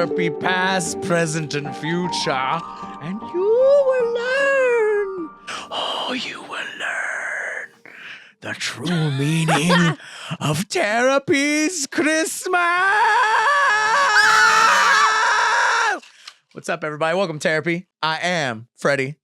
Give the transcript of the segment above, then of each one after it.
Terrorpy past, present, and future, and you will learn. Oh, you will learn the true meaning of Terrorpy's Christmas. What's up, everybody? Welcome to Terrorpy. I am Freddy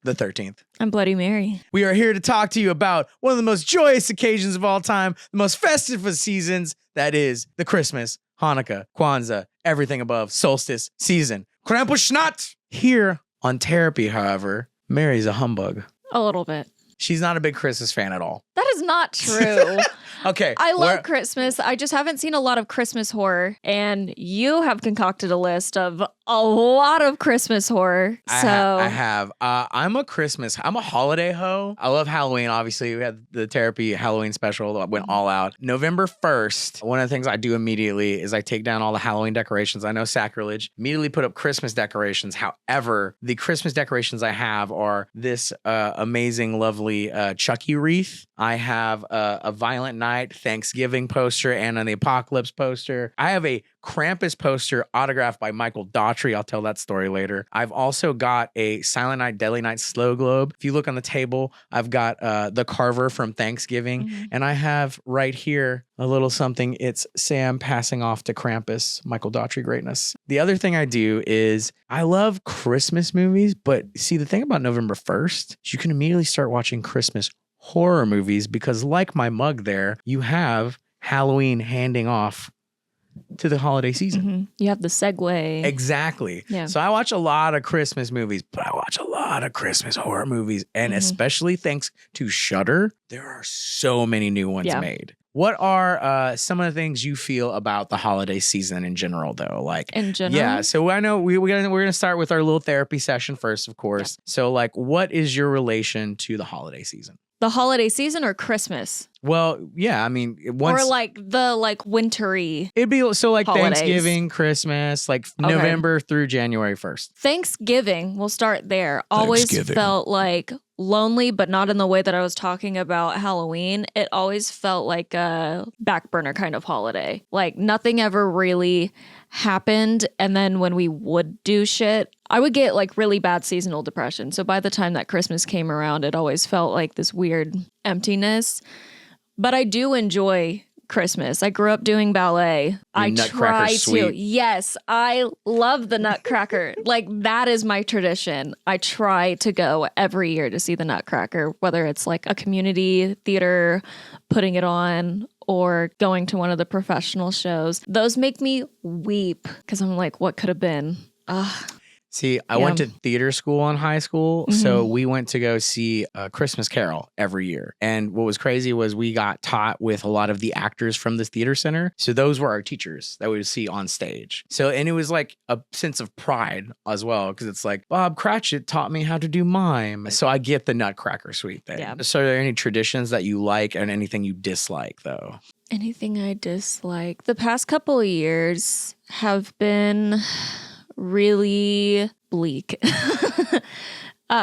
the 13th. I'm Bloody Mary. We are here to talk to you about one of the most joyous occasions of all time, the most festive of seasons, that is the Christmas, Hanukkah, Kwanzaa, everything above, solstice season. Krampusnacht! Here on Terrorpy, however, Mary's a humbug. A little bit. She's not a big Christmas fan at all. That is not true. Okay. I love Christmas. I just haven't seen a lot of Christmas horror. And you have concocted a list of a lot of Christmas horror. I have. I'm a holiday hoe. I love Halloween. Obviously, we had the Terrorpy Halloween special that went all out. November 1st, one of the things I do immediately is I take down all the Halloween decorations. I know sacrilege. Immediately put up Christmas decorations. However, the Christmas decorations I have are this amazing, lovely Chucky wreath. I have a Violent Night Thanksgiving poster and an Apocalypse poster. I have a Krampus poster autographed by Michael Daughtry. I'll tell that story later. I've also got a Silent Night, Deadly Night Slow Globe. If you look on the table, I've got the Carver from Thanksgiving. Mm-hmm. And I have right here a little something. It's Sam passing off to Krampus, Michael Daughtry greatness. The other thing I do is I love Christmas movies, but see, the thing about November 1st is you can immediately start watching Christmas horror movies because, like my mug there, you have Halloween handing off to the holiday season. Mm-hmm. You have the segue. Exactly. Yeah. So I watch a lot of Christmas movies, but I watch a lot of Christmas horror movies. And especially thanks to Shudder, there are so many new ones made. What are some of the things you feel about the holiday season in general, though? Like in general? Yeah. So I know we're gonna start with our little therapy session first, of course. Yeah. So like, what is your relation to the holiday season? The holiday season or Christmas? Well, yeah, I mean, or like the wintry. It'd be so like holidays. Thanksgiving, Christmas, like November through January 1st. Thanksgiving, we'll start there. Always felt like lonely, but not in the way that I was talking about Halloween. It always felt like a back burner kind of holiday. Like nothing ever really happened. And then when we would do shit, I would get like really bad seasonal depression. So by the time that Christmas came around, it always felt like this weird emptiness. But I do enjoy Christmas. I grew up doing ballet. I try to. Yes, I love the Nutcracker. Like that is my tradition. I try to go every year to see the Nutcracker, whether it's like a community theater putting it on or going to one of the professional shows. Those make me weep because I'm like, what could have been? See, I went to theater school in high school, so we went to go see A Christmas Carol every year. And what was crazy was we got taught with a lot of the actors from the theater center. So those were our teachers that we would see on stage. So, and it was like a sense of pride as well, because it's like, Bob Cratchit taught me how to do mime. So I get the Nutcracker sweet thing. Yeah. So are there any traditions that you like and anything you dislike, though? Anything I dislike? The past couple of years have been really bleak.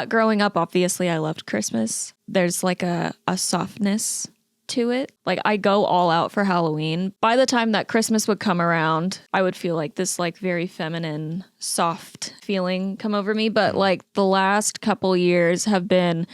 Growing up, obviously, I loved Christmas. There's like a softness to it. Like I go all out for Halloween. By the time that Christmas would come around, I would feel like this like very feminine, soft feeling come over me. But like the last couple years have been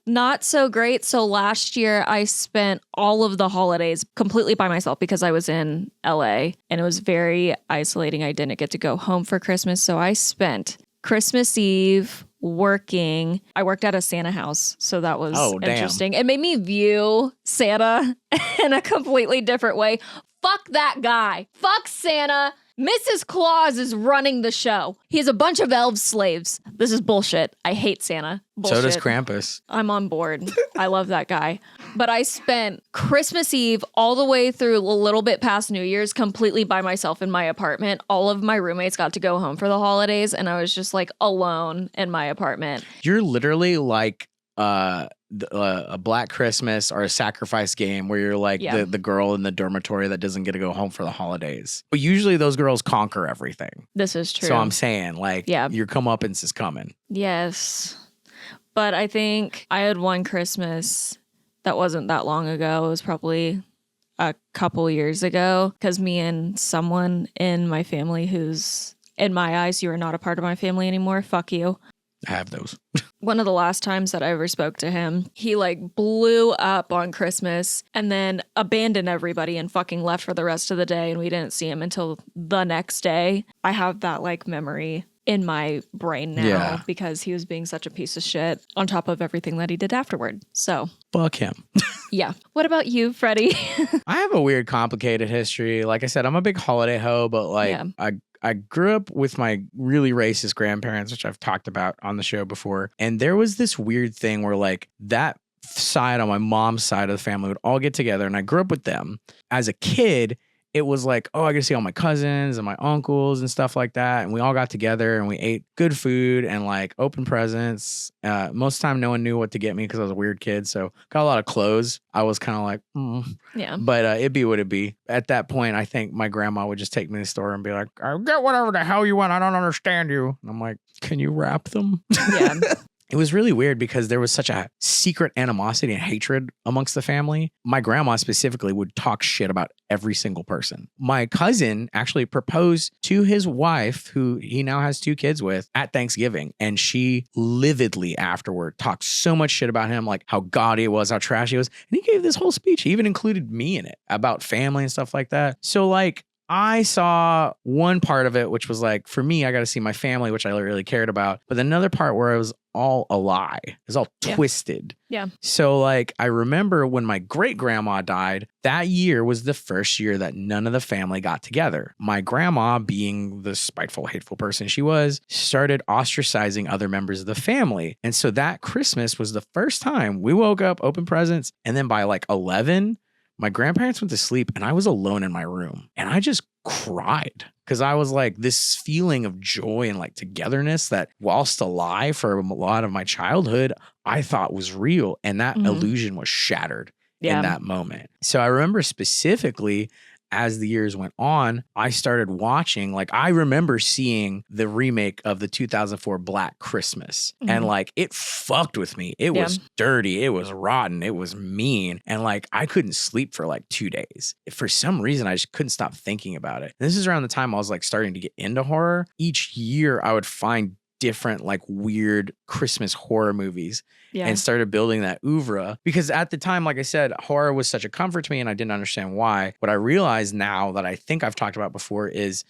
not so great. So last year I spent all of the holidays completely by myself because I was in LA and it was very isolating. I didn't get to go home for Christmas. So I spent Christmas Eve working. I worked at a Santa house. So that was interesting. It made me view Santa in a completely different way. Fuck that guy. Fuck Santa. Mrs. Claus is running the show. He has a bunch of elf slaves. This is bullshit. I hate Santa. Bullshit. So does Krampus. I'm on board. I love that guy. But I spent Christmas Eve all the way through a little bit past New Year's completely by myself in my apartment. All of my roommates got to go home for the holidays, and I was just like alone in my apartment. You're literally like a Black Christmas or a sacrifice game where you're like the girl in the dormitory that doesn't get to go home for the holidays. But usually those girls conquer everything. This is true. So I'm saying like your comeuppance is coming. Yes. But I think I had one Christmas that wasn't that long ago. It was probably a couple years ago because me and someone in my family who's, in my eyes, you are not a part of my family anymore. Fuck you. I have those. One of the last times that I ever spoke to him, he like blew up on Christmas and then abandoned everybody and fucking left for the rest of the day. And we didn't see him until the next day. I have that like memory in my brain now because he was being such a piece of shit on top of everything that he did afterward. So fuck him. Yeah. What about you, Freddie? I have a weird, complicated history. Like I said, I'm a big holiday hoe, but like I grew up with my really racist grandparents, which I've talked about on the show before. And there was this weird thing where like that side on my mom's side of the family would all get together. And I grew up with them. As a kid, it was like, oh, I get to see all my cousins and my uncles and stuff like that. And we all got together and we ate good food and like open presents. Most of the time, no one knew what to get me because I was a weird kid. So got a lot of clothes. I was kind of like, Yeah. But it'd be what it'd be. At that point, I think my grandma would just take me to the store and be like, I'll get whatever the hell you want. I don't understand you. And I'm like, can you wrap them? Yeah. It was really weird because there was such a secret animosity and hatred amongst the family. My grandma specifically would talk shit about every single person. My cousin actually proposed to his wife, who he now has 2 kids with, at Thanksgiving. And she lividly afterward talked so much shit about him, like how gaudy it was, how trashy it was. And he gave this whole speech. He even included me in it about family and stuff like that. So like, I saw one part of it, which was like, for me, I got to see my family, which I really cared about. But another part where it was all a lie. It was all twisted. Yeah. So like, I remember when my great grandma died, that year was the first year that none of the family got together. My grandma, being the spiteful, hateful person she was, started ostracizing other members of the family. And so that Christmas was the first time we woke up, opened presents, and then by like 11, my grandparents went to sleep and I was alone in my room and I just cried because I was like, this feeling of joy and like togetherness that, whilst alive for a lot of my childhood, I thought was real. And that illusion was shattered in that moment. So I remember specifically, as the years went on, I started watching, like, I remember seeing the remake of the 2004 Black Christmas. And like, it fucked with me. It was dirty. It was rotten. It was mean. And like, I couldn't sleep for like 2 days. For some reason, I just couldn't stop thinking about it. And this is around the time I was like starting to get into horror. Each year I would find different like weird Christmas horror movies and started building that oeuvre because at the time, like I said, horror was such a comfort to me and I didn't understand why. What I realize now that I think I've talked about before is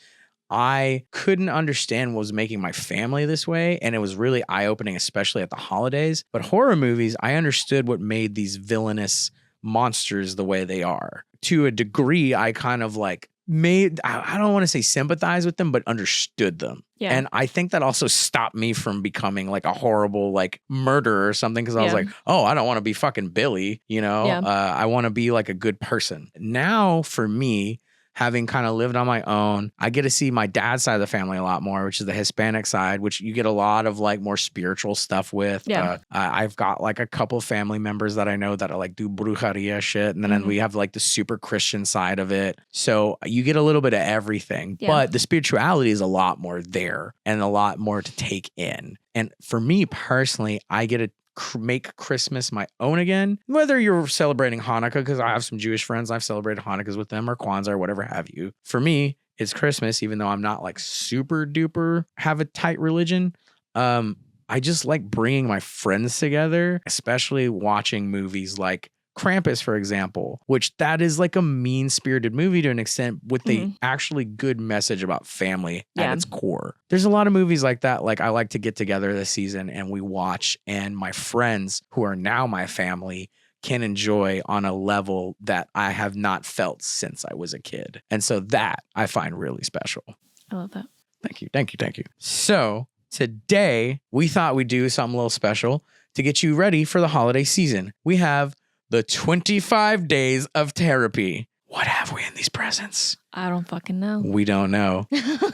I couldn't understand what was making my family this way. And it was really eye-opening, especially at the holidays. But horror movies, I understood what made these villainous monsters the way they are. To a degree, I kind of like I don't want to say sympathize with them, but understood them. Yeah. And I think that also stopped me from becoming like a horrible like murderer or something because I was like, oh, I don't want to be fucking Billy, you know? I want to be like a good person. Now for me, having kind of lived on my own, I get to see my dad's side of the family a lot more, which is the Hispanic side, which you get a lot of like more spiritual stuff with. I've got like a couple family members that I know that are like do brujeria shit. And then we have like the super Christian side of it. So you get a little bit of everything, but the spirituality is a lot more there and a lot more to take in. And for me personally, I get to make Christmas my own again, whether you're celebrating Hanukkah, because I have some Jewish friends, I've celebrated Hanukkahs with them, or Kwanzaa or whatever have you. For me, it's Christmas, even though I'm not like super duper have a tight religion. I just like bringing my friends together, especially watching movies like Krampus, for example, which that is like a mean-spirited movie to an extent with the actually good message about family at its core. There's a lot of movies like that. Like I like to get together this season and we watch, and my friends who are now my family can enjoy on a level that I have not felt since I was a kid. And so that I find really special. I love that. Thank you. Thank you. Thank you. So today we thought we'd do something a little special to get you ready for the holiday season. We have the 25 days of Terrorpy. What have we in these presents? I don't fucking know. We don't know.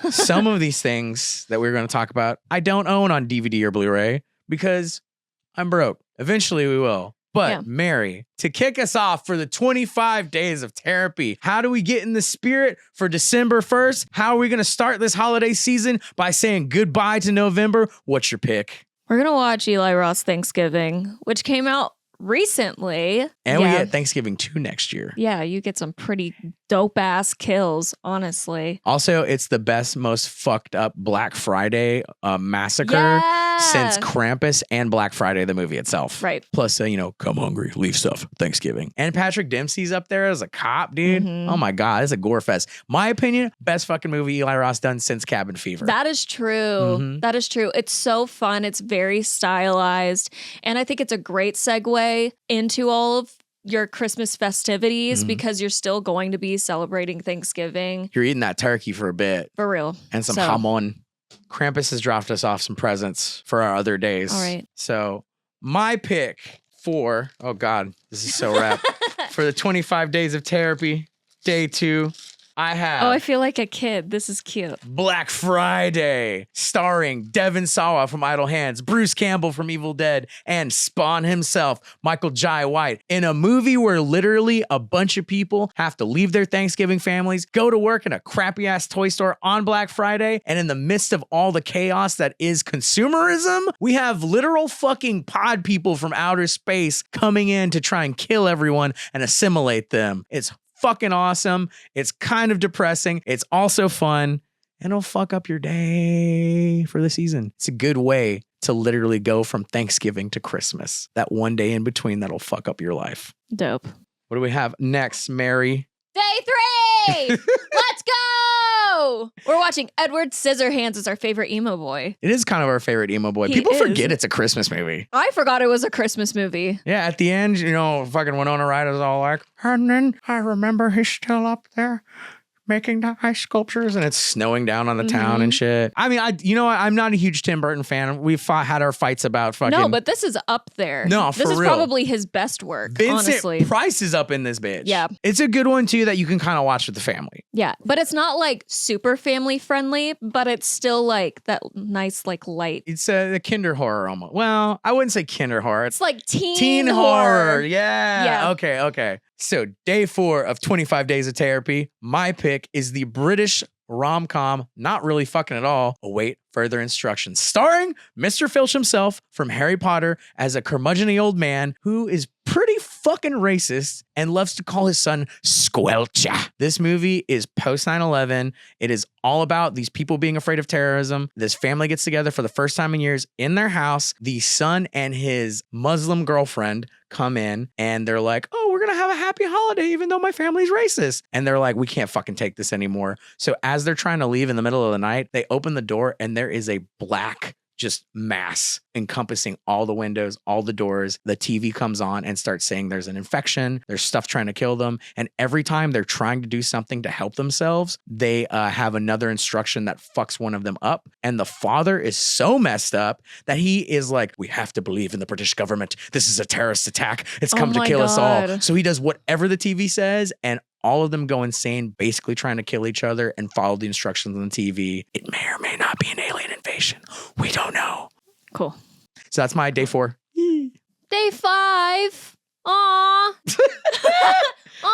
Some of these things that we're going to talk about, I don't own on DVD or Blu-ray because I'm broke. Eventually we will. But Mary, to kick us off for the 25 days of Terrorpy, how do we get in the spirit for December 1st? How are we going to start this holiday season by saying goodbye to November? What's your pick? We're going to watch Eli Roth's Thanksgiving, which came out recently. And we get Thanksgiving 2 next year. Yeah, you get some pretty dope ass kills, honestly. Also, it's the best, most fucked up Black Friday massacre since Krampus and Black Friday, the movie itself. Right. Plus, come hungry, leave stuff, Thanksgiving. And Patrick Dempsey's up there as a cop, dude. Mm-hmm. Oh my God, it's a gore fest. My opinion, best fucking movie Eli Roth done since Cabin Fever. That is true. Mm-hmm. That is true. It's so fun. It's very stylized. And I think it's a great segue into all of your Christmas festivities because you're still going to be celebrating Thanksgiving. You're eating that turkey for a bit. For real. And some jamon. Krampus has dropped us off some presents for our other days. All right. So my pick for, oh God, this is so rap. For the 25 days of Terrapy, day 2, I have... Oh, I feel like a kid. This is cute. Black Friday, starring Devin Sawa from Idle Hands, Bruce Campbell from Evil Dead, and Spawn himself, Michael Jai White, in a movie where literally a bunch of people have to leave their Thanksgiving families, go to work in a crappy-ass toy store on Black Friday, and in the midst of all the chaos that is consumerism, we have literal fucking pod people from outer space coming in to try and kill everyone and assimilate them. It's fucking awesome. It's kind of depressing. It's also fun, and it'll fuck up your day for the season. It's a good way to literally go from Thanksgiving to Christmas. That one day in between that'll fuck up your life. Dope. What do we have next, Mary? Day 3! Let's go! We're watching Edward Scissorhands as our favorite emo boy. It is kind of our favorite emo boy. He People is. forget it's a Christmas movie. I forgot it was a Christmas movie. Yeah, at the end, fucking Winona Ryder's all like, and then I remember he's still up there making the ice sculptures, and it's snowing down on the town and shit. I mean, I'm not a huge Tim Burton fan. We've had our fights about fucking... No, but this is up there. No, this is real. Probably his best work, Vincent honestly. Price is up in this bitch. Yeah. It's a good one, too, that you can kind of watch with the family. Yeah, but it's not like super family friendly, but it's still like that nice, like light. It's a kinder horror almost. Well, I wouldn't say kinder horror. It's like teen horror. Yeah. Okay. So day 4 of 25 Days of Terrapy, my pick is the British rom-com, not really fucking at all, await further instructions, starring Mr. Filch himself from Harry Potter as a curmudgeon-y old man who is pretty fucking racist and loves to call his son Squelcha. This movie is post 9/11. It is all about these people being afraid of terrorism. This family gets together for the first time in years in their house. The son and his Muslim girlfriend come in and they're like, oh, we're going to have a happy holiday even though my family's racist. And they're like, we can't fucking take this anymore. So as they're trying to leave in the middle of the night, they open the door and there is a black just mass encompassing all the windows, all the doors. The TV comes on and starts saying there's an infection, there's stuff trying to kill them. And every time they're trying to do something to help themselves, they have another instruction that fucks one of them up. And the father is so messed up that he is like, we have to believe in the British government. This is a terrorist attack. It's come to kill us all. So he does whatever the TV says, and all of them go insane, basically trying to kill each other and follow the instructions on the TV. It may or may not be an alien invasion. We don't know. Cool. So that's my day 4. Day 5. Aww. Aww.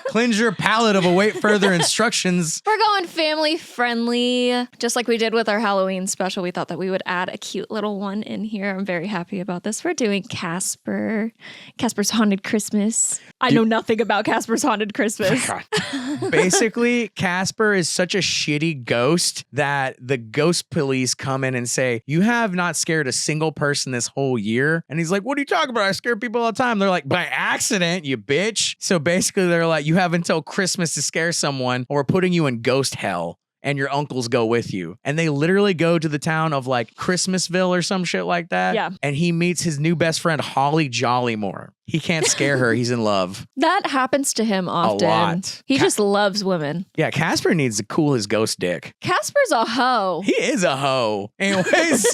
Cleanse your palate of await further instructions. We're going family friendly. Just like we did with our Halloween special, we thought that we would add a cute little one in here. I'm very happy about this. We're doing Casper's Haunted Christmas. I know nothing about Casper's Haunted Christmas. Basically, Casper is such a shitty ghost that the ghost police come in and say, you have not scared a single person this whole year. And he's like, what are you talking about? I scare people all the time. They're like, by accident, you bitch. So basically, they're like, you have until Christmas to scare someone, or we're putting you in ghost hell. And your uncles go with you. And they literally go to the town of like Christmasville or some shit like that. Yeah. And he meets his new best friend, Holly Jollymore. He can't scare her. He's in love. That happens to him often. A lot. He just loves women. Yeah, Casper needs to cool his ghost dick. Casper's a hoe. He is a hoe. Anyways,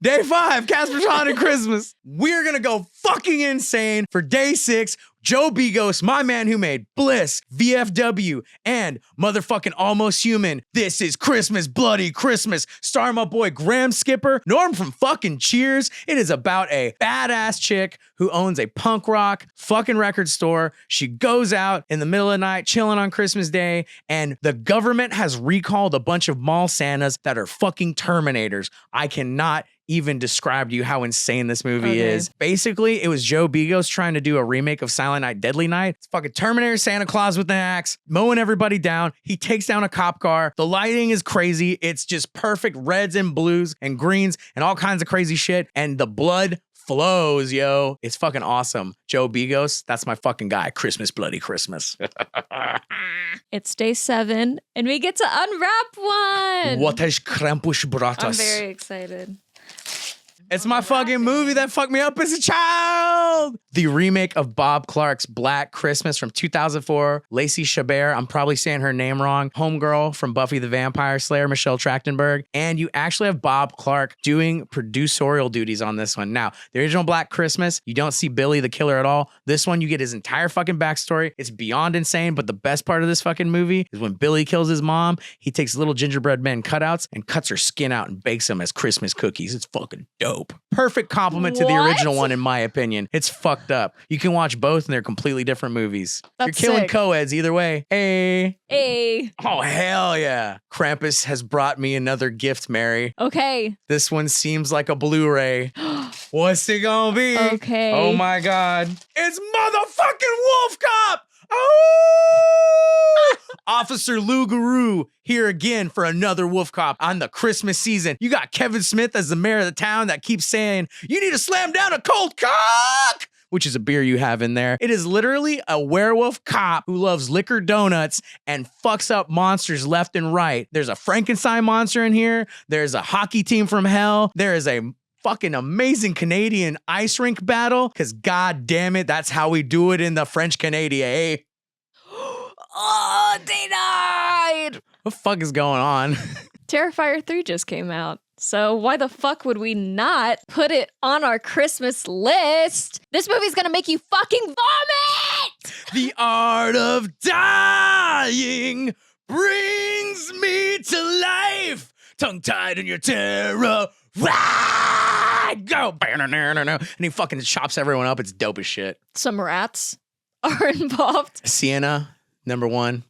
day 5, Casper's Haunted Christmas. We're going to go fucking insane for day 6. Joe Bigos, my man who made Bliss, VFW, and motherfucking Almost Human. This is Christmas, Bloody Christmas. Starring my boy Graham Skipper, Norm from fucking Cheers. It is about a badass chick who owns a punk rock fucking record store. She goes out in the middle of the night, chilling on Christmas Day, and the government has recalled a bunch of mall Santas that are fucking Terminators. I cannot even describe to you how insane this movie Okay. is. Basically, it was Joe Bigos trying to do a remake of Silent Night, Deadly Night. It's fucking Terminator Santa Claus with an axe, mowing everybody down. He takes down a cop car. The lighting is crazy. It's just perfect reds and blues and greens and all kinds of crazy shit. And the blood flows, yo. It's fucking awesome. Joe Bigos, that's my fucking guy. Christmas, bloody Christmas. It's day 7, and we get to unwrap one. What has Krampus brought I'm us? very excited. It's my fucking movie that fucked me up as a child. The remake of Bob Clark's Black Christmas from 2004. Lacey Chabert, I'm probably saying her name wrong. Homegirl from Buffy the Vampire Slayer, Michelle Trachtenberg. And you actually have Bob Clark doing producerial duties on this one. Now, the original Black Christmas, you don't see Billy the killer at all. This one, you get his entire fucking backstory. It's beyond insane, but the best part of this fucking movie is when Billy kills his mom, he takes little gingerbread men cutouts and cuts her skin out and bakes them as Christmas cookies. It's fucking dope. Perfect compliment to the What? original one, in my opinion. It's fucked up. You can watch both and they're completely different movies. That's You're killing sick. co-eds either way. Hey. Hey. Oh, hell yeah. Krampus has brought me another gift, Mary. Okay. This one seems like a Blu-ray. What's it gonna be? Okay. Oh my God. It's motherfucking Wolf Cop! Oh! Officer Lou Guru here again for another Wolf Cop on the Christmas season. You got Kevin Smith as the mayor of the town that keeps saying, you need to slam down a cold cock, which is a beer you have in there. It is literally a werewolf cop who loves liquor donuts and fucks up monsters left and right. There's a Frankenstein monster in here. There's a hockey team from hell. There is a fucking amazing Canadian ice rink battle, because god damn it, that's how we do it in the French Canadian, eh? Oh, they died. What the fuck is going on? Terrifier 3 just came out. So why the fuck would we not put it on our Christmas list? This movie's gonna make you fucking vomit! The art of dying brings me to life, tongue-tied in your terror. Rah! Go! And he fucking chops everyone up. It's dope as shit. Some rats are involved. Sienna, #1,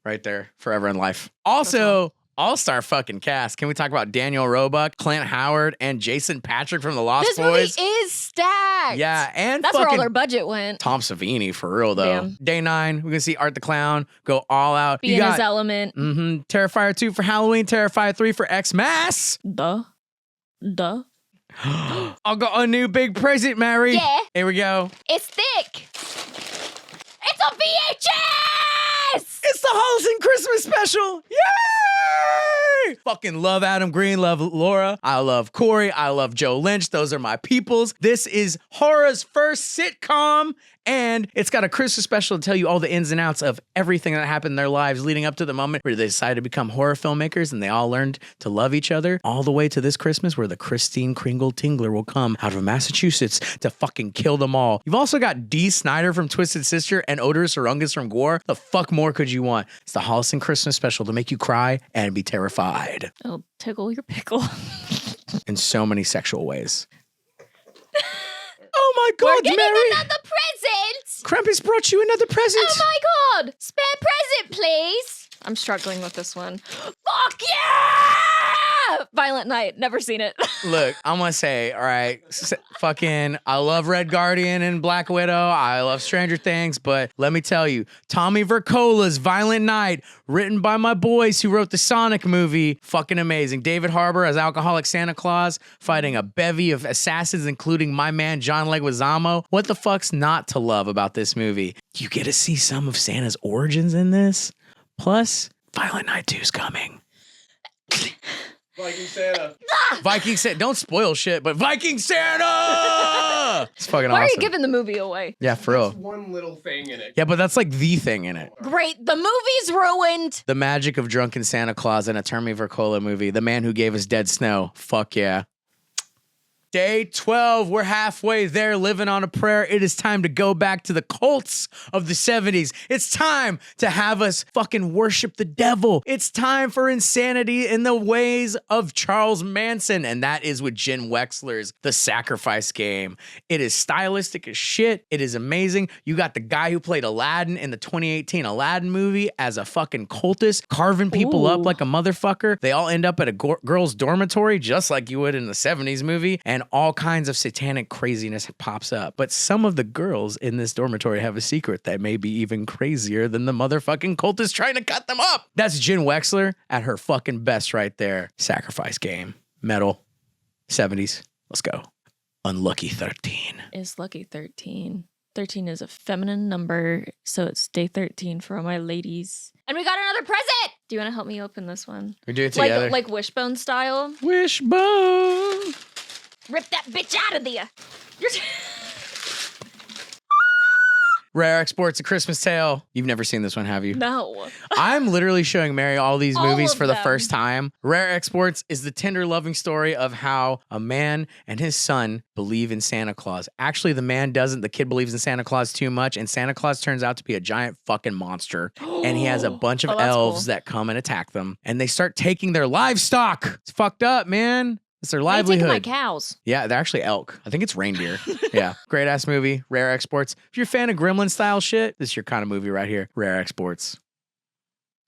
right there, forever in life. Also, all-star fucking cast. Can we talk about Daniel Roebuck, Clint Howard, and Jason Patrick from The Lost This Boys? movie is stacked. Yeah, and That's where all fucking their budget went. Tom Savini, for real, though. Damn. Day 9, we're going to see Art the Clown go all out. Be in his element. Terrifier 2 for Halloween, Terrifier 3 for Xmas. Duh. I'll got a new big present, Mary. Yeah. Here we go. It's thick. It's a VHS! It's the Halston Christmas special. Yay! Fucking love Adam Green, love Laura. I love Corey. I love Joe Lynch. Those are my peoples. This is horror's first sitcom, and it's got a Christmas special to tell you all the ins and outs of everything that happened in their lives leading up to the moment where they decided to become horror filmmakers and they all learned to love each other, all the way to this Christmas where the Christine Kringle Tingler will come out of Massachusetts to fucking kill them all. You've also got Dee Snider from Twisted Sister and Odorous Orungus from Gore. The fuck more could you want? It's the Halston Christmas special to make you cry and be terrified It'll tickle your pickle. in so many sexual ways. Oh my God, We're getting Mary! another present! Krampus brought you another present. Oh my God! Spare present, please! I'm struggling with this one. Fuck yeah! Violent Night. Never seen it. Look, I'm gonna say, all right, fucking, I love Red Guardian and Black Widow. I love Stranger Things, but let me tell you, Tommy Vercola's Violent Night, written by my boys who wrote the Sonic movie, fucking amazing. David Harbour as alcoholic Santa Claus, fighting a bevy of assassins, including my man John Leguizamo. What the fuck's not to love about this movie? You get to see some of Santa's origins in this. Plus, Violent Night 2's coming. Viking Santa. Viking Santa. Don't spoil shit, but Viking Santa! It's fucking Why awesome. are you giving the movie away? Yeah, for real. That's one little thing in it. Yeah, but that's like the thing in it. Great. The movie's ruined. The magic of drunken Santa Claus in a Tommy Vercola movie. The man who gave us Dead Snow. Fuck yeah. Day 12, we're halfway there living on a prayer. It is time to go back to the cults of the 70s. It's time to have us fucking worship the devil. It's time for insanity in the ways of Charles Manson, and that is with Jen Wexler's The Sacrifice Game. It is stylistic as shit. It is amazing. You got the guy who played Aladdin in the 2018 Aladdin movie as a fucking cultist, carving people up like a motherfucker. They all end up at a girl's dormitory, just like you would in the 70s movie, and all kinds of satanic craziness pops up. But some of the girls in this dormitory have a secret that may be even crazier than the motherfucking cultist trying to cut them up. That's Jen Wexler at her fucking best right there. Sacrifice Game. Metal. 70s. Let's go. Unlucky 13. Is lucky 13. 13 is a feminine number, so it's day 13 for all my ladies. And we got another present! Do you want to help me open this one? We do it together. Like Wishbone style? Wishbone! Rip that bitch out of there! Rare Exports, A Christmas Tale. You've never seen this one, have you? No. I'm literally showing Mary all these All movies of for the them. first time. Rare Exports is the tender, loving story of how a man and his son believe in Santa Claus. Actually, the man doesn't. The kid believes in Santa Claus too much, and Santa Claus turns out to be a giant fucking monster. And he has a bunch of Oh, that's elves cool. that come and attack them. And they start taking their livestock. It's fucked up, man. It's their Why are you taking livelihood. my cows? Yeah, they're actually elk. I think it's reindeer. Yeah. Great ass movie. Rare Exports. If you're a fan of Gremlin style shit, this is your kind of movie right here. Rare Exports.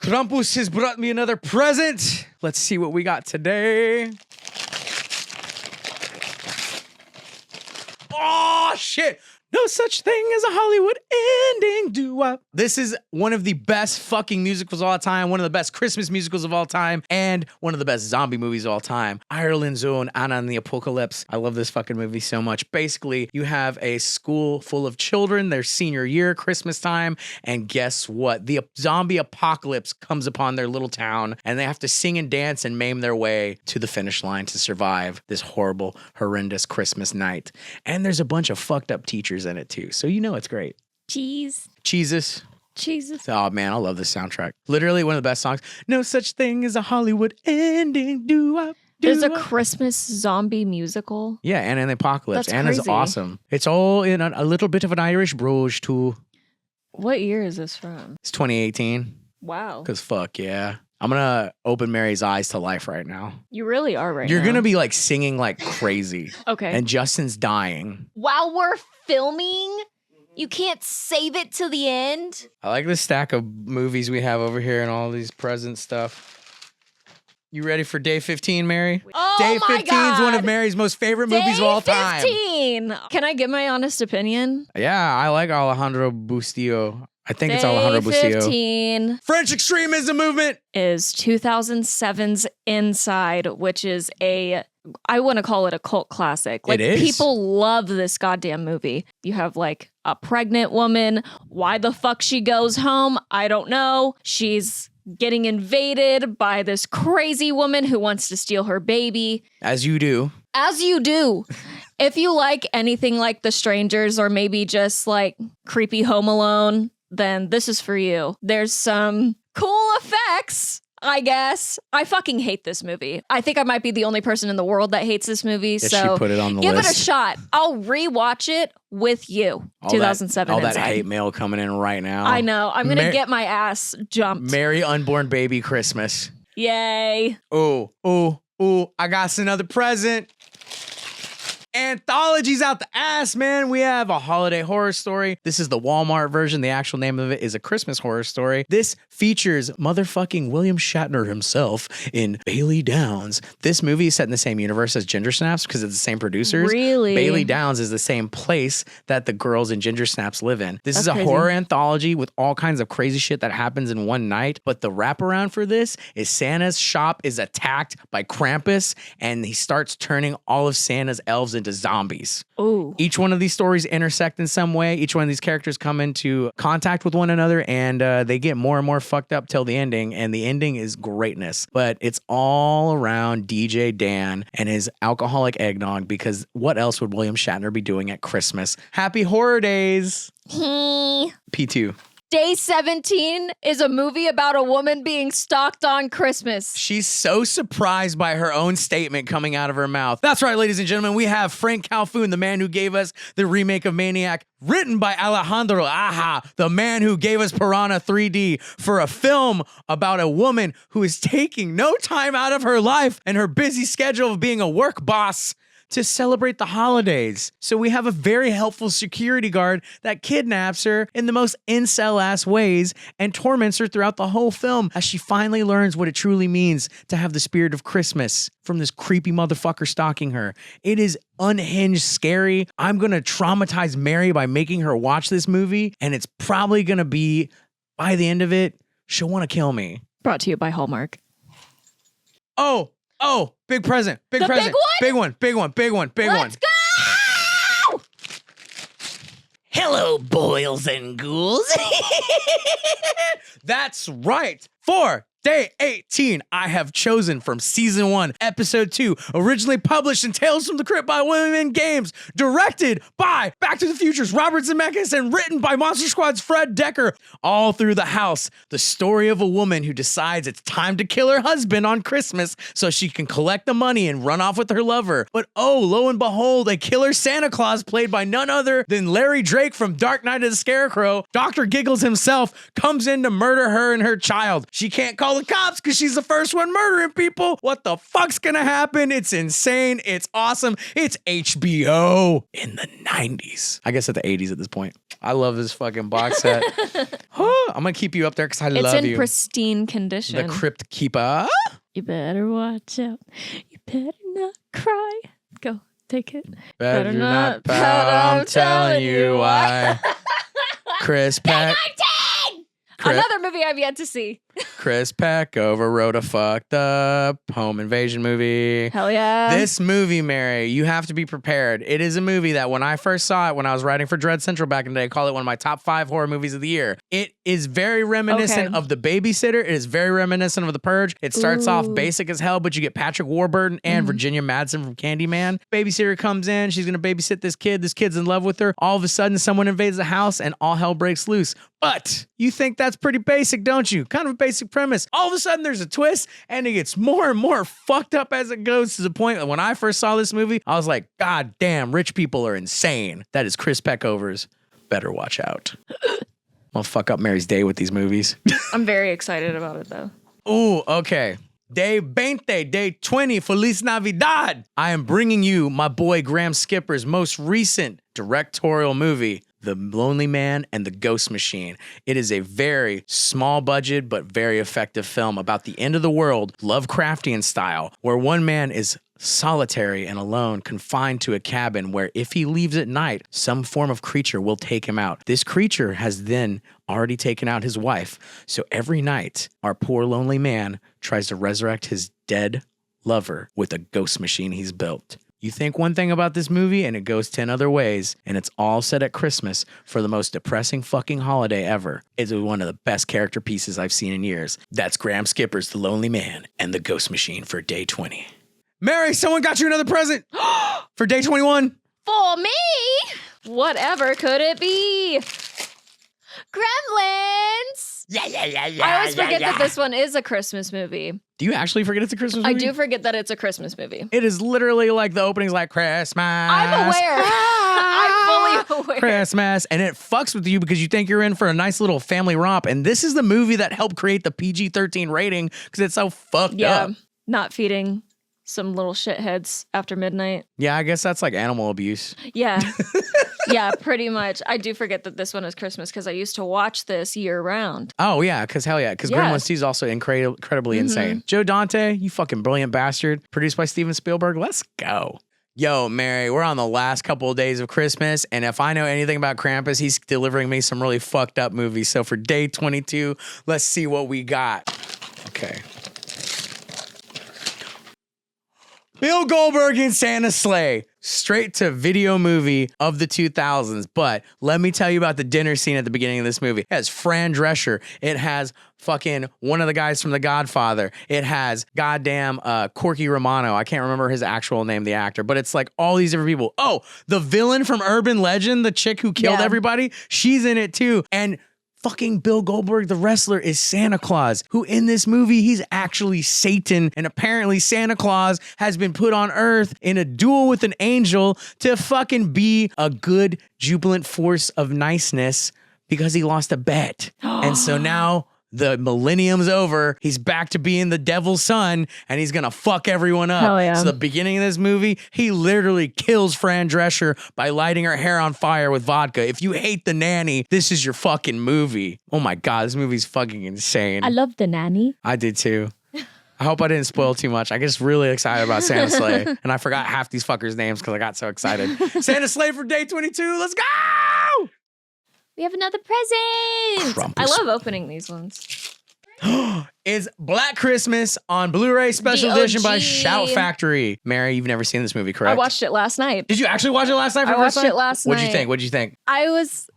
Krampus has brought me another present. Let's see what we got today. Oh, shit. No such thing as a Hollywood ending, do I? This is one of the best fucking musicals of all time, one of the best Christmas musicals of all time, and one of the best zombie movies of all time. Ireland's own Anna and the Apocalypse. I love this fucking movie so much. Basically, you have a school full of children, their senior year, Christmas time, and guess what? The zombie apocalypse comes upon their little town, and they have to sing and dance and maim their way to the finish line to survive this horrible, horrendous Christmas night. And there's a bunch of fucked up teachers in it too, so you know it's great. Cheese. Jesus. Jesus. Oh man, I love this soundtrack. Literally one of the best songs. No such thing as a Hollywood ending. There's a Christmas zombie musical. Yeah, Anna and the Apocalypse. That's Anna's crazy. awesome. It's all in a little bit of an Irish brogue too. What year is this from? It's 2018. Wow. Cause fuck yeah. I'm gonna open Mary's eyes to life right now. You really are right You're now. gonna be like singing like crazy. Okay. And Justin's dying. While we're filming, you can't save it to the end. I like the stack of movies we have over here and all these present stuff. You ready for day 15, Mary? Oh Day my 15 is one of God. Mary's most favorite movies of all time. 15. Can I give my honest opinion? Yeah, I like Alejandro Bustillo. I think it's Day Alejandro Bustillo. 15 French extremism movement. is 2007's Inside, which is I want to call it a cult classic. Like, It is. people love this goddamn movie. You have like a pregnant woman. Why the fuck she goes home, I don't know. She's getting invaded by this crazy woman who wants to steal her baby. As you do. As you do. If you like anything like The Strangers or maybe just like creepy Home Alone, then this is for you. There's some cool effects, I guess. I fucking hate this movie. I think I might be the only person in the world that hates this movie. That So she put it on the give list. it a shot. I'll rewatch it with you. All 2007 All that Inside. hate mail coming in right now. I know. I'm going to Mar- get my ass jumped. Merry unborn baby Christmas. Yay. Oh, I got another present. Anthologies out the ass, man. We have a holiday horror story. This is the Walmart version. The actual name of it is A Christmas Horror Story. This features motherfucking William Shatner himself in Bailey Downs. This movie is set in the same universe as Ginger Snaps because it's the same producers. Really? Bailey Downs is the same place that the girls in Ginger Snaps live in. This is That's a crazy. horror anthology with all kinds of crazy shit that happens in one night. But the wraparound for this is Santa's shop is attacked by Krampus, and he starts turning all of Santa's elves into zombies. Ooh. Each one of these stories intersect in some way. Each one of these characters come into contact with one another, and they get more and more fucked up till the ending. And the ending is greatness. But it's all around DJ Dan and his alcoholic eggnog, because what else would William Shatner be doing at Christmas? Happy horror days. P2. Day 17 is a movie about a woman being stalked on Christmas. She's so surprised by her own statement coming out of her mouth. That's right, ladies and gentlemen. We have Frank Calhoun, the man who gave us the remake of Maniac, written by Alejandro Aja, the man who gave us Piranha 3D, for a film about a woman who is taking no time out of her life and her busy schedule of being a work boss to celebrate the holidays. So we have a very helpful security guard that kidnaps her in the most incel-ass ways and torments her throughout the whole film as she finally learns what it truly means to have the spirit of Christmas from this creepy motherfucker stalking her. It is unhinged scary. I'm gonna traumatize Mary by making her watch this movie, and it's probably gonna be, by the end of it, she'll wanna kill me. Brought to you by Hallmark. Oh, big present, big The present. big one? Big one. Let's go! Hello, boils and ghouls. That's right. For Day 18, I have chosen from Season 1, Episode 2, originally published in Tales from the Crypt by Women Games, directed by Back to the Future's Robert Zemeckis, and written by Monster Squad's Fred Decker. All through the house, the story of a woman who decides it's time to kill her husband on Christmas so she can collect the money and run off with her lover. But oh, lo and behold, a killer Santa Claus played by none other than Larry Drake from Dark Knight of the Scarecrow, Dr. Giggles himself, comes in to murder her and her child. She can't call the cops because she's the first one murdering people. What the fuck's gonna happen? It's insane. It's awesome. It's HBO in the 90s. I guess at the 80s at this point. I love this fucking box set. I'm gonna keep you up there because I love you. It's in pristine condition. The Crypt Keeper. You better watch out. You better not cry. Go, take it. Better not pout. I'm telling you why. Chris Peck. Another movie I've yet to see. Chris Peckover wrote a fucked up home invasion movie. Hell yeah. This movie, Mary, you have to be prepared. It is a movie that when I first saw it, when I was writing for Dread Central back in the day, I call it one of my top 5 horror movies of the year. It is very reminiscent of The Babysitter. It is very reminiscent of The Purge. It starts off basic as hell, but you get Patrick Warburton and Virginia Madsen from Candyman. Babysitter comes in. She's going to babysit this kid. This kid's in love with her. All of a sudden, someone invades the house and all hell breaks loose. But you think that's pretty basic, don't you? Kind of a basic premise. All of a sudden, there's a twist, and it gets more and more fucked up as it goes, to the point that when I first saw this movie, I was like, God damn, rich people are insane. That is Chris Peckover's Better Watch Out. I'll fuck up Mary's day with these movies. I'm very excited about it, though. Ooh, okay. Day 20, Day 20, Feliz Navidad. I am bringing you my boy Graham Skipper's most recent directorial movie, The Lonely Man and the Ghost Machine. It is a very small budget but very effective film about the end of the world, Lovecraftian style, where one man is solitary and alone, confined to a cabin where if he leaves at night, some form of creature will take him out. This creature has then already taken out his wife. So every night, our poor lonely man tries to resurrect his dead lover with a ghost machine he's built. You think one thing about this movie and it goes 10 other ways, and it's all set at Christmas for the most depressing fucking holiday ever. It's one of the best character pieces I've seen in years. That's Graham Skipper's The Lonely Man and the Ghost Machine for Day 20. Mary, someone got you another present for Day 21. For me? Whatever could it be? Gremlins! Yeah. I always forget that this one is a Christmas movie. Do you actually forget it's a Christmas movie? I do forget that it's a Christmas movie. It is literally like the opening's like Christmas. I'm aware. I'm fully aware. Christmas. And it fucks with you because you think you're in for a nice little family romp. And this is the movie that helped create the PG-13 rating because it's so fucked up. Not feeding some little shitheads after midnight. Yeah, I guess that's like animal abuse. Yeah. Yeah, pretty much. I do forget that this one is Christmas because I used to watch this year round. Oh, yeah, because hell yeah. Because Gremlins 2 is also incredibly insane. Joe Dante, you fucking brilliant bastard. Produced by Steven Spielberg. Let's go. Yo, Mary, we're on the last couple of days of Christmas, and if I know anything about Krampus, he's delivering me some really fucked up movies. So for Day 22, let's see what we got. Okay. Bill Goldberg in Santa's Sleigh, straight to video movie of the 2000s. But let me tell you about the dinner scene at the beginning of this movie. It has Fran Drescher. It has fucking one of the guys from The Godfather. It has goddamn Corky Romano. I can't remember his actual name, the actor, but it's like all these different people. Oh, the villain from Urban Legend, the chick who killed everybody, she's in it too. And fucking Bill Goldberg, the wrestler, is Santa Claus, who in this movie, he's actually Satan. And apparently Santa Claus has been put on Earth in a duel with an angel to fucking be a good, jubilant force of niceness because he lost a bet. And so now the millennium's over. He's back to being the devil's son, and he's gonna fuck everyone up. Hell yeah. So the beginning of this movie, he literally kills Fran Drescher by lighting her hair on fire with vodka. If you hate the nanny, this is your fucking movie. Oh my God, this movie's fucking insane. I love the nanny. I did too. I hope I didn't spoil too much. I get really excited about Santa Slay, and I forgot half these fuckers' names because I got so excited. Santa Slay for day 22. Let's go! We have another present. Krampus. I love opening these ones. Is Black Christmas on Blu-ray Special The Edition by OG. Shout Factory. Mary, you've never seen this movie, correct? I watched it last night. Did you actually watch it last night? For I the first watched time? it last What'd you night. think? What'd you think? I was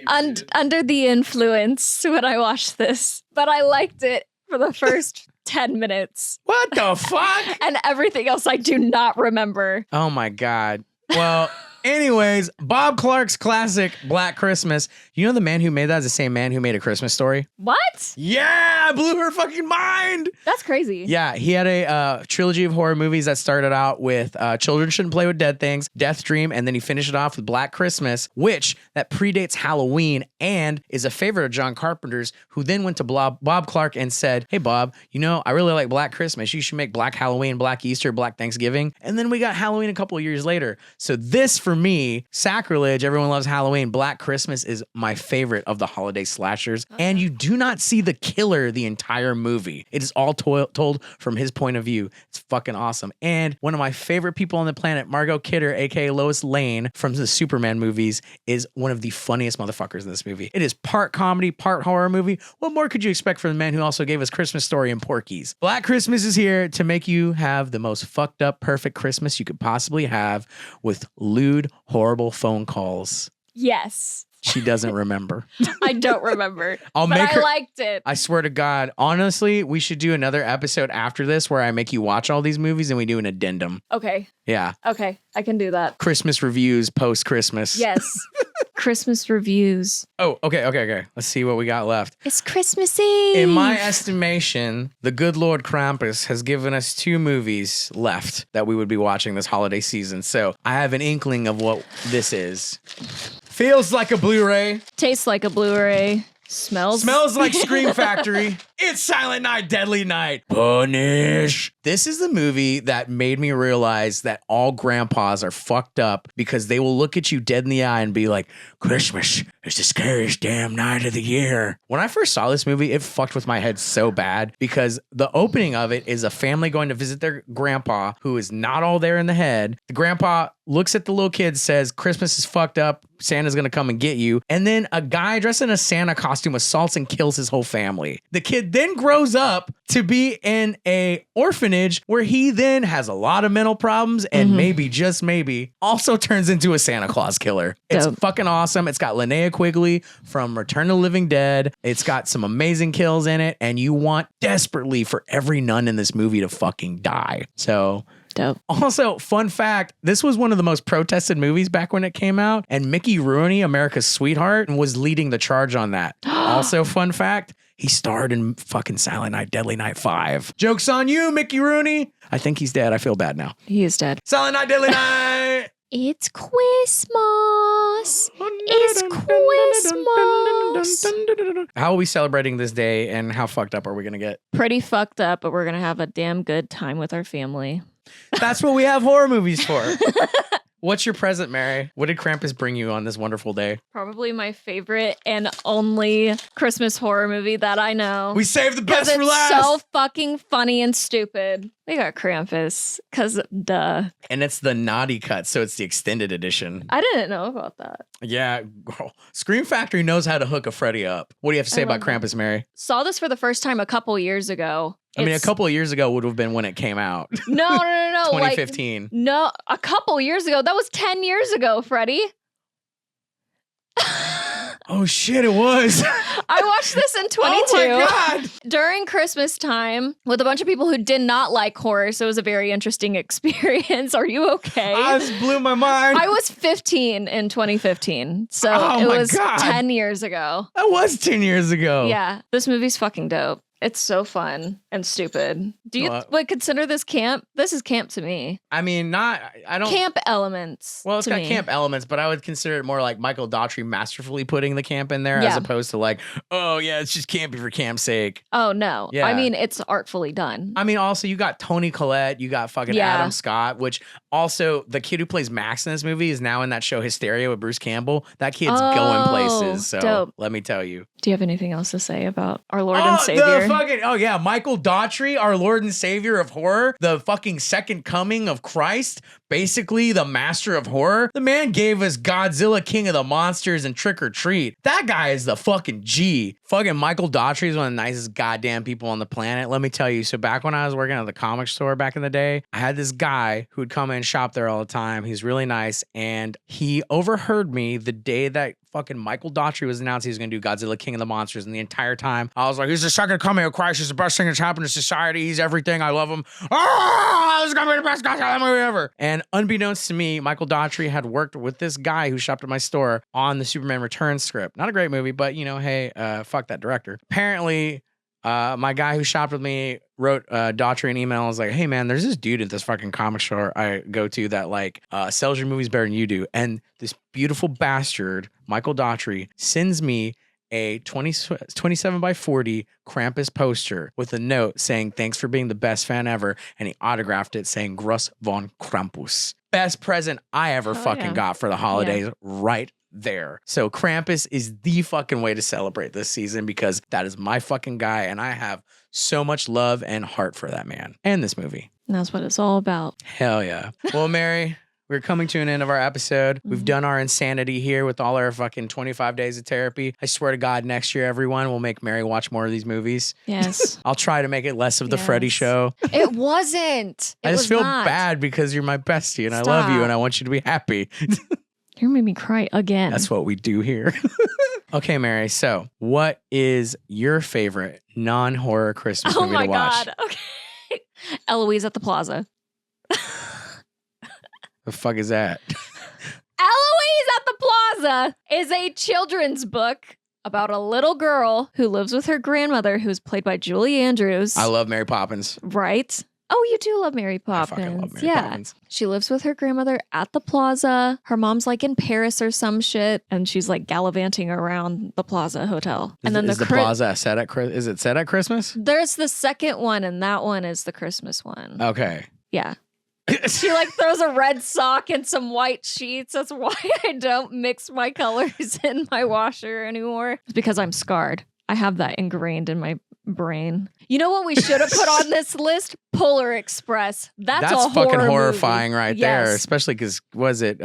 under the influence when I watched this, but I liked it for the first 10 minutes. What the fuck? And everything else I do not remember. Oh my God. Well, anyways, Bob Clark's classic Black Christmas. You know the man who made that is the same man who made A Christmas Story? What? Yeah, blew her fucking mind. That's crazy. Yeah, he had a trilogy of horror movies that started out with Children Shouldn't Play with Dead Things, Death Dream, and then he finished it off with Black Christmas, which that predates Halloween and is a favorite of John Carpenter's, who then went to Bob Clark and said, hey, Bob, you know, I really like Black Christmas. You should make Black Halloween, Black Easter, Black Thanksgiving. And then we got Halloween a couple of years later. So this, for me, sacrilege, everyone loves Halloween. Black Christmas is my favorite of the holiday slashers. And you do not see the killer the entire movie. It is all told from his point of view. It's fucking awesome. And one of my favorite people on the planet, Margot Kidder, aka Lois Lane from the Superman movies, is one of the funniest motherfuckers in this movie. It is part comedy, part horror movie. What more could you expect from the man who also gave us Christmas Story and Porky's? Black Christmas is here to make you have the most fucked up, perfect Christmas you could possibly have with lewd, horrible phone calls. Yes. She doesn't remember. I don't remember. I'll but make her. I liked it. I swear to God, honestly, we should do another episode after this where I make you watch all these movies and we do an addendum. Okay. Yeah. Okay. I can do that. Christmas reviews post Christmas. Yes. Christmas reviews. Oh, okay. Let's see what we got left. It's Christmas Eve. In my estimation, the good Lord Krampus has given us 2 movies left that we would be watching this holiday season. So I have an inkling of what this is. Feels like a Blu-ray. Tastes like a Blu-ray. Smells Like Scream Factory. It's Silent Night, Deadly Night. Punish. This is the movie that made me realize that all grandpas are fucked up because they will look at you dead in the eye and be like, Christmas is the scariest damn night of the year. When I first saw this movie, it fucked with my head so bad because the opening of it is a family going to visit their grandpa who is not all there in the head. The grandpa looks at the little kid, says, Christmas is fucked up. Santa's gonna come and get you. And then a guy dressed in a Santa costume assaults and kills his whole family. The kid then grows up to be in a orphanage where he then has a lot of mental problems and maybe, just maybe, also turns into a Santa Claus killer. It's Dope. fucking awesome. It's got Linnea Quigley from Return of the Living Dead. It's got some amazing kills in it, and you want desperately for every nun in this movie to fucking die. So dope. also, fun fact, this was one of the most protested movies back when it came out, and Mickey Rooney, America's sweetheart, was leading the charge on that. Also, fun fact, he starred in fucking Silent Night, Deadly Night 5. Joke's on you, Mickey Rooney. I think he's dead. I feel bad now. He is dead. Silent Night, Deadly Night. It's Christmas. It's Christmas. How are we celebrating this day, and how fucked up are we going to get? Pretty fucked up, but we're going to have a damn good time with our family. That's what we have horror movies for. What's your present, Mary? What did Krampus bring you on this wonderful day? Probably my favorite and only Christmas horror movie that I know. We saved the best for it's last. so fucking funny and stupid. We got Krampus, cause duh. And it's the naughty cut, so it's the extended edition. I didn't know about that. Yeah, girl. Scream Factory knows how to hook a Freddy up. What do you have to say I about love Krampus, Mary? Saw this for the first time a couple years ago. I mean, a couple of years ago would have been when it came out. No. 2015. Like, no, a couple years ago. That was 10 years ago, Freddie. Oh shit, it was. I watched this in 22 Oh my God. during Christmas time with a bunch of people who did not like horror. So it was a very interesting experience. Are you okay? This blew my mind. I was 15 in 2015. So Oh it my was God. 10 years ago. That was 10 years ago. Yeah. This movie's fucking dope. It's so fun and stupid. Do you would consider this camp? This is camp to me. I mean, I don't. Camp elements. Well, it's to got me. camp elements, but I would consider it more like Michael Daughtry masterfully putting the camp in there as opposed to like, oh yeah, it's just campy for camp's sake. Oh no. Yeah. I mean, it's artfully done. I mean, also you got Toni Collette, you got fucking Adam Scott, which also the kid who plays Max in this movie is now in that show Hysteria with Bruce Campbell. That kid's going places. So dope. let me tell you. Do you have anything else to say about our Lord and Savior? Michael Daughtry, our Lord and Savior of horror, the fucking second coming of Christ, basically the master of horror. The man gave us Godzilla, King of the Monsters, and Trick or Treat. That guy is the fucking G. Fucking Michael Daughtry is one of the nicest goddamn people on the planet. Let me tell you. So back when I was working at the comic store back in the day, I had this guy who would come in and shop there all the time. He's really nice. And he overheard me the day that fucking Michael Daughtry was announced he was going to do Godzilla, King of the Monsters. And the entire time I was like, he's the second coming of Christ. He's the best thing that's happened to society. He's everything. I love him. Oh, this is going to be the best Godzilla movie ever. And unbeknownst to me, Michael Daughtry had worked with this guy who shopped at my store on the Superman Returns script. Not a great movie, but you know, hey, fuck that director. Apparently, my guy who shopped with me wrote Daughtry an email. I was like, hey man, there's this dude at this fucking comic store I go to that like sells your movies better than you do. And this beautiful bastard, Michael Daughtry, sends me a 27 by 40 Krampus poster with a note saying, thanks for being the best fan ever. And he autographed it saying, Gruss von Krampus. Best present I ever got for the holidays right there. So Krampus is the fucking way to celebrate this season because that is my fucking guy. And I have so much love and heart for that man and this movie. And that's what it's all about. Hell yeah. Well, Mary, we're coming to an end of our episode. We've done our insanity here with all our fucking 25 days of therapy. I swear to God, next year, everyone will make Mary watch more of these movies. Yes. I'll try to make it less of the Freddy show. It wasn't. I just feel bad because you're my bestie and I love you and I want you to be happy. You made me cry again. That's what we do here. Okay, Mary. So what is your favorite non-horror Christmas movie to watch? Oh my God. Okay. Eloise at the Plaza. The fuck is that? Eloise at the Plaza is a children's book about a little girl who lives with her grandmother, who's played by Julie Andrews. I love Mary Poppins. Right? Oh, you do love Mary Poppins. I fucking love Mary Poppins. She lives with her grandmother at the plaza. Her mom's like in Paris or some shit, and she's like gallivanting around the Plaza Hotel. And then is the Plaza set at is it set at Christmas? There's the second one, and that one is the Christmas one. Okay. Yeah. She like throws a red sock and some white sheets. That's why I don't mix my colors in my washer anymore. It's because I'm scarred. I have that ingrained in my brain. You know what we should have put on this list? Polar Express. That's a fucking horror horrifying movie. right there. Especially because, was it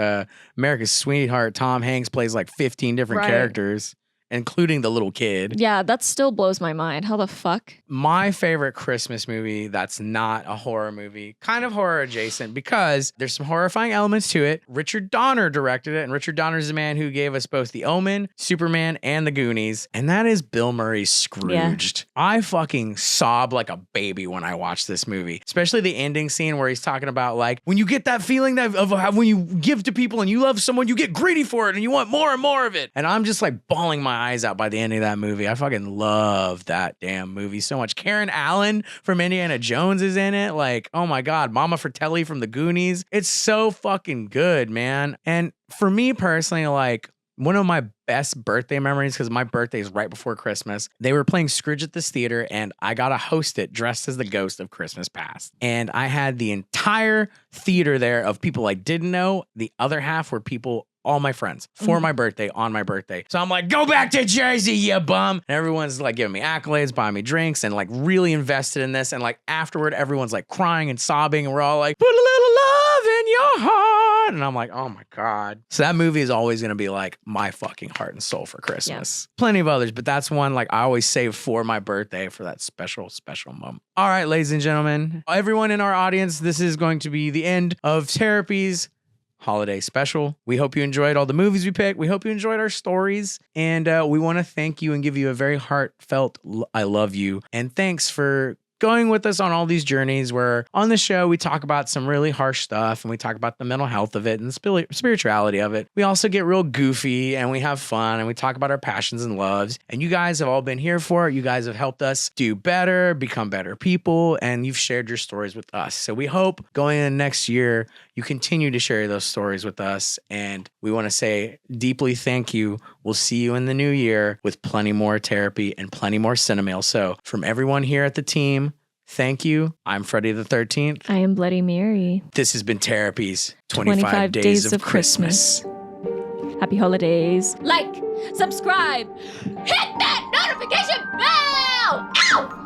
America's Sweetheart? Tom Hanks plays like 15 different characters, including the little kid. Yeah, that still blows my mind. How the fuck? My favorite Christmas movie that's not a horror movie, kind of horror adjacent, because there's some horrifying elements to it. Richard Donner directed it, and Richard Donner is the man who gave us both The Omen, Superman, and The Goonies, and that is Bill Murray's Scrooged. Yeah. I fucking sob like a baby when I watch this movie, especially the ending scene where he's talking about like, when you get that feeling that of when you give to people and you love someone, you get greedy for it and you want more and more of it. And I'm just like bawling my eyes out by the end of that movie. I fucking love that damn movie so much. Karen Allen from Indiana Jones is in it. Like, oh my God, Mama Fratelli from the Goonies. It's so fucking good, man. And for me personally, like one of my best birthday memories, because my birthday is right before Christmas, they were playing Scrooge at this theater and I got to host it dressed as the ghost of Christmas Past. And I had the entire theater there of people I didn't know. The other half were people, all my friends, for my birthday, on my birthday. So I'm like, go back to Jersey, you bum. And everyone's like giving me accolades, buying me drinks, and like really invested in this. And like afterward, everyone's like crying and sobbing. And we're all like, put a little love in your heart. And I'm like, oh my God. So that movie is always going to be like my fucking heart and soul for Christmas. Yeah. Plenty of others, but that's one like I always save for my birthday for that special, special moment. All right, ladies and gentlemen, everyone in our audience, this is going to be the end of Terrorpy's holiday special. We hope you enjoyed all the movies we picked. We hope you enjoyed our stories. And we want to thank you and give you a very heartfelt I love you. And thanks for going with us on all these journeys where on the show we talk about some really harsh stuff and we talk about the mental health of it and the spirituality of it. We also get real goofy and we have fun and we talk about our passions and loves. And you guys have all been here for it. You guys have helped us do better, become better people, and you've shared your stories with us. So we hope going into next year, you continue to share those stories with us. And we want to say deeply thank you. We'll see you in the new year with plenty more therapy and plenty more Cinemail. So from everyone here at the team, thank you. I'm Freddy the 13th. I am Bloody Mary. This has been Therapy's 25 Days of Christmas. Happy holidays. Like, subscribe, hit that notification bell! Ow!